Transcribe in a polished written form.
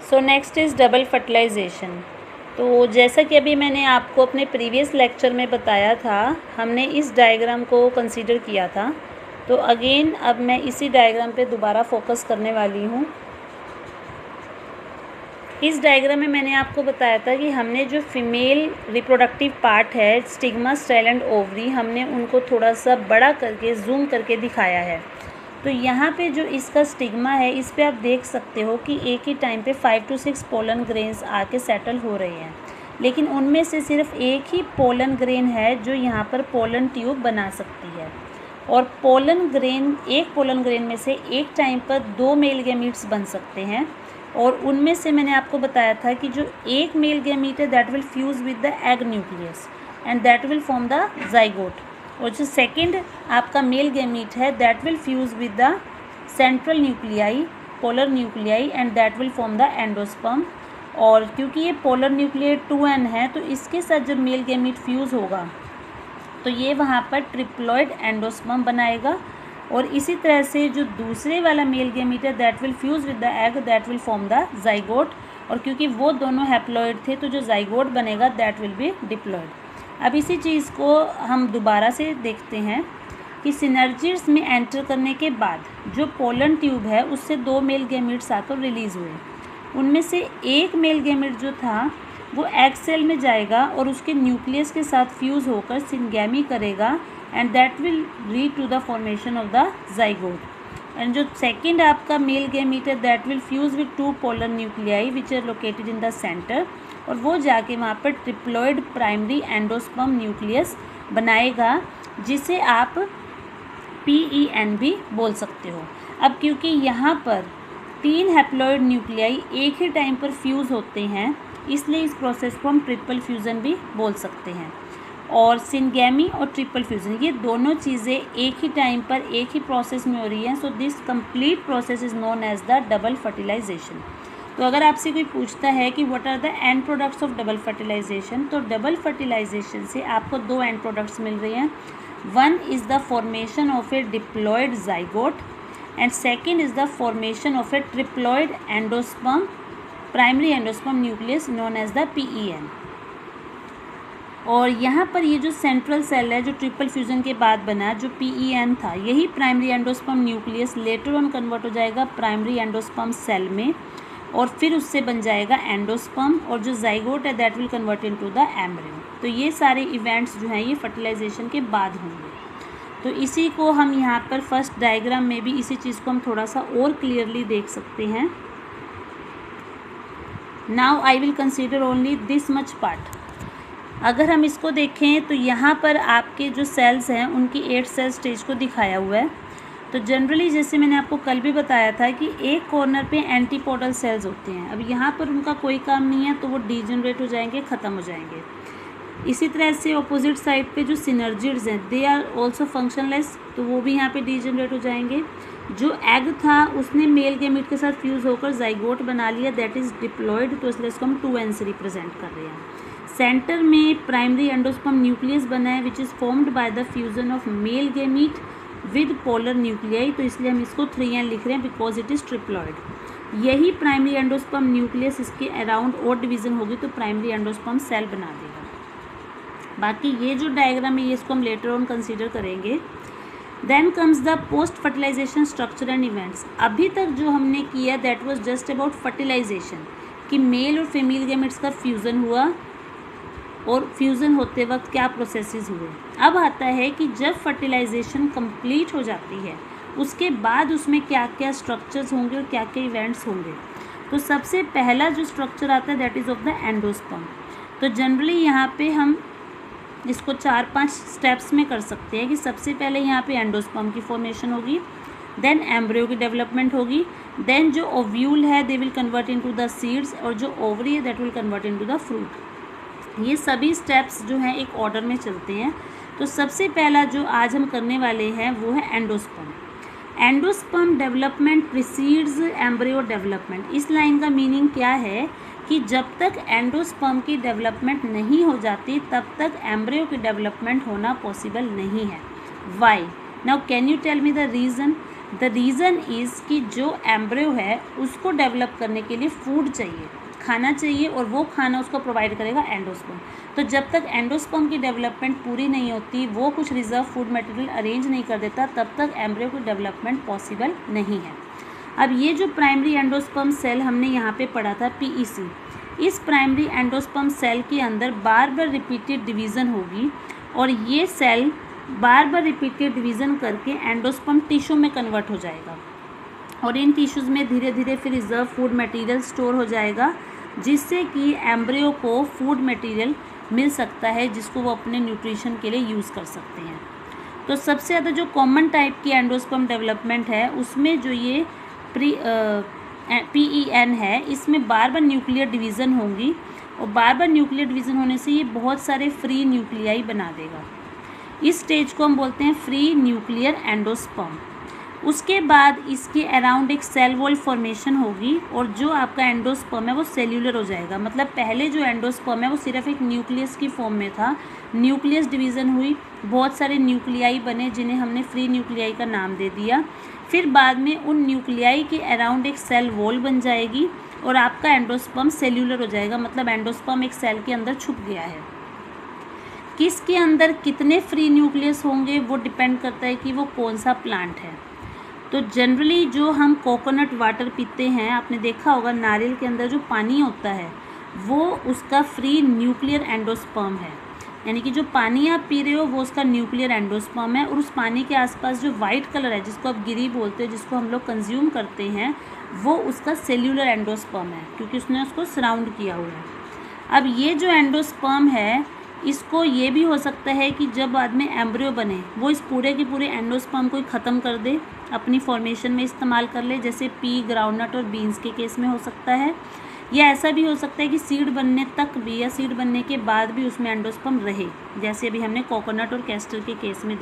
So next is double fertilisation. तो जैसा कि अभी मैंने आपको अपने प्रीवियस लेक्चर में बताया था, हमने इस डायग्राम को कंसीडर किया था। तो अगेन अब मैं इसी डायग्राम पे दोबारा फोकस करने वाली हूँ। इस डायग्राम में मैंने आपको बताया था कि हमने जो फीमेल रिप्रोडक्टिव पार्ट है, स्टिग्मा, स्टाइल एंड ओवरी, हमने उनको थोड़ा सा बड़ा करके जूम करके दिखाया है। तो यहाँ पे जो इसका स्टिग्मा है, इस पे आप देख सकते हो कि एक ही टाइम पे 5 to 6 पोलन ग्रेन्स आके सेटल हो रहे हैं, लेकिन उनमें से सिर्फ एक ही पोलन ग्रेन है जो यहाँ पर पोलन ट्यूब बना सकती है। और एक पोलन ग्रेन में से एक टाइम पर 2 मेल गैमीट्स बन सकते हैं, और उनमें से मैंने आपको बताया था कि जो एक मेल गैमीट है that will fuse with the egg nucleus and that will form the zygote, और जो सेकेंड आपका मेल गैमीट है that will fuse with the central nuclei, polar nuclei, and that will form the endosperm. और क्योंकि ये polar nuclei 2n है, तो इसके साथ जब मेल गैमीट फ्यूज़ होगा तो ये वहाँ पर ट्रिप्लॉइड एंडोस्पर्म बनाएगा। और इसी तरह से जो दूसरे वाला मेल गैमीट है that will fuse with the egg, that will form the zygote, और क्योंकि वो दोनों हैप्लॉइड थे तो जो जाइगोट बनेगा दैट विल बी डिप्लॉइड। अब इसी चीज़ को हम दोबारा से देखते हैं कि सिनर्जिड्स में एंटर करने के बाद जो पोलन ट्यूब है उससे 2 मेल गैमीट्स आकर रिलीज़ हुए। उनमें से एक मेल गैमीट जो था वो एग सेल में जाएगा और उसके न्यूक्लियस के साथ फ्यूज़ होकर सिंगैमी करेगा, and that will lead to the formation of the zygote. And जो सेकेंड आपका मेल गैमीट है that will fuse with 2 polar nuclei which are located in the centre, और वो जाके वहाँ पर ट्रिप्लॉइड प्राइमरी एंडोस्पर्म न्यूक्लियस बनाएगा, जिसे आप PEN भी बोल सकते हो। अब क्योंकि यहाँ पर 3 हैप्लॉइड न्यूक्लियाई एक ही टाइम पर फ्यूज़ होते हैं, इसलिए इस प्रोसेस को हम ट्रिपल फ्यूज़न भी बोल सकते हैं। और सिंगैमी और ट्रिपल फ्यूज़न ये दोनों चीज़ें एक ही टाइम पर एक ही प्रोसेस में हो रही हैं, so this complete process is known as the double fertilisation. तो अगर आपसे कोई पूछता है कि what are the end products of double fertilisation, तो डबल फर्टिलाइजेशन से आपको 2 एंड प्रोडक्ट्स मिल रहे हैं। One is the formation of a diploid zygote, and second is the formation of a triploid endosperm primary endosperm nucleus known as the PEN। और यहाँ पर ये जो सेंट्रल सेल है जो ट्रिपल फ्यूज़न के बाद बना, जो PEN था, यही primary endosperm nucleus later on convert हो जाएगा प्राइमरी एंडोस्पर्म सेल में, और फिर उससे बन जाएगा एंडोस्पर्म, और जो जाइगोट है that will convert into the embryo. तो ये सारे इवेंट्स जो हैं ये फर्टिलाइजेशन के बाद होंगे। तो इसी को हम यहाँ पर फर्स्ट डायग्राम में भी इसी चीज़ को हम थोड़ा सा और क्लियरली देख सकते हैं। Now I will consider only this much part. अगर हम इसको देखें तो यहाँ पर आपके जो सेल्स हैं उनकी 8 सेल स्टेज को दिखाया हुआ है। तो जनरली जैसे मैंने आपको कल भी बताया था कि एक कॉर्नर पे एंटीपोडल सेल्स होते हैं। अब यहाँ पर उनका कोई काम नहीं है तो वो डीजनरेट हो जाएंगे, ख़त्म हो जाएंगे। इसी तरह से ऑपोजिट साइड पे जो सिनर्जिड्स हैं दे आर ऑल्सो फंक्शनलेस, तो वो भी यहाँ पे डीजनरेट हो जाएंगे। जो एग था उसने मेल गैमीट के साथ फ्यूज़ होकर जाइगोट बना लिया, दैट इज़ डिप्लॉइड, तो इसलिए इसको हम 2n से रिप्रेजेंट कर रहे हैं। सेंटर में प्राइमरी एंडोस्पर्म न्यूक्लियस बना है which is formed by the fusion of male gamete with polar nuclei, तो इसलिए हम इसको 3n लिख रहे हैं बिकॉज इट इज़ ट्रिप्लॉइड। यही प्राइमरी एंडोस्पर्म न्यूक्लियस इसके अराउंड और डिवीज़न होगी तो प्राइमरी एंडोस्पर्म सेल बना देगा। बाकी ये जो डायग्राम है ये इसको हम लेटर ऑन कंसीडर करेंगे। Then comes the post fertilisation structure and events. अभी तक जो हमने किया that was just about fertilisation, कि मेल और फीमेल गैमेट्स का फ्यूज़न हुआ और फ्यूज़न होते वक्त क्या प्रोसेसेस हुए। अब आता है कि जब फर्टिलाइजेशन कंप्लीट हो जाती है उसके बाद उसमें क्या क्या स्ट्रक्चर्स होंगे और क्या क्या इवेंट्स होंगे। तो सबसे पहला जो स्ट्रक्चर आता है that is of the endosperm. तो जनरली यहाँ पे हम इसको 4-5 स्टेप्स में कर सकते हैं कि सबसे पहले यहाँ पे एंडोस्पर्म की फॉर्मेशन होगी, देन एम्ब्रियो की डेवलपमेंट होगी, देन जो ओव्यूल है they will convert into the seeds, और जो ओवरी है that will convert into the fruit. ये सभी स्टेप्स जो हैं एक ऑर्डर में चलते हैं। तो सबसे पहला जो आज हम करने वाले हैं वो है endosperm. Endosperm development precedes embryo development. इस लाइन का मीनिंग क्या है कि जब तक एंडोस्पर्म की डेवलपमेंट नहीं हो जाती तब तक एम्ब्रियो की डेवलपमेंट होना पॉसिबल नहीं है। Why? Now can you tell me the reason? The reason is कि जो एम्ब्रियो है उसको डेवलप करने के लिए फूड चाहिए, खाना चाहिए, और वो खाना उसको प्रोवाइड करेगा एंडोस्पर्म। तो जब तक एंडोस्पर्म की डेवलपमेंट पूरी नहीं होती, वो कुछ रिजर्व फूड मटेरियल अरेंज नहीं कर देता, तब तक एम्ब्रियो की डेवलपमेंट पॉसिबल नहीं है। अब ये जो प्राइमरी एंडोस्पर्म सेल हमने यहाँ पे पढ़ा था PEC, इस प्राइमरी एंडोस्पर्म सेल के अंदर बार बार रिपीटेड डिवीज़न होगी और ये सेल बार बार रिपीटेड डिवीज़न करके एंडोस्पर्म टिश्यू में कन्वर्ट हो जाएगा और इन टिश्यूज़ में धीरे धीरे फिर रिजर्व फूड मटेरियल स्टोर हो जाएगा, जिससे कि एम्ब्रियो को फूड मटेरियल मिल सकता है जिसको वो अपने न्यूट्रिशन के लिए यूज़ कर सकते हैं। तो सबसे ज़्यादा जो कॉमन टाइप की एंडोस्पर्म डेवलपमेंट है उसमें जो ये PEN है, इसमें बार बार न्यूक्लियर डिवीज़न होंगी और बार बार न्यूक्लियर डिवीज़न होने से ये बहुत सारे फ्री न्यूक्लियाई बना देगा। इस स्टेज को हम बोलते हैं फ्री न्यूक्लियर एंडोस्पर्म। उसके बाद इसके अराउंड एक सेल वॉल फॉर्मेशन होगी और जो आपका एंडोस्पर्म है वो सेल्यूलर हो जाएगा। मतलब पहले जो एंडोस्पर्म है वो सिर्फ एक न्यूक्लियस की फॉर्म में था, न्यूक्लियस डिवीज़न हुई, बहुत सारे न्यूक्लियाई बने जिन्हें हमने फ्री न्यूक्लियाई का नाम दे दिया। फिर बाद में उन न्यूक्लियाई के अराउंड एक सेल वॉल बन जाएगी और आपका एंडोस्पर्म सेल्यूलर हो जाएगा। मतलब एंडोस्पर्म एक सेल के अंदर छुप गया है। किसके अंदर कितने फ्री न्यूक्लियस होंगे वो डिपेंड करता है कि वो कौन सा प्लांट है। तो जनरली जो हम कोकोनट वाटर पीते हैं, आपने देखा होगा नारियल के अंदर जो पानी होता है वो उसका फ्री न्यूक्लियर एंडोस्पर्म है। यानी कि जो पानी आप पी रहे हो वो उसका न्यूक्लियर एंडोस्पर्म है और उस पानी के आसपास जो वाइट कलर है जिसको आप गिरी बोलते हैं, जिसको हम लोग कंज्यूम करते हैं, वो उसका सेल्यूलर एंडोस्पर्म है क्योंकि उसने उसको सराउंड किया हुआ है। अब ये जो एंडोस्पर्म है इसको ये भी हो सकता है कि जब बाद में एम्ब्रियो बने वो इस पूरे के पूरे एंडोस्पर्म को ख़त्म कर दे, अपनी फॉर्मेशन में इस्तेमाल कर ले, जैसे पी, ग्राउंडनट और बीन्स के केस में हो सकता है। या ऐसा भी हो सकता है कि सीड बनने तक भी या सीड बनने के बाद भी उसमें एंडोस्पर्म रहे, जैसे अभी हमने कोकोनट और कैस्टर के केस में देखा।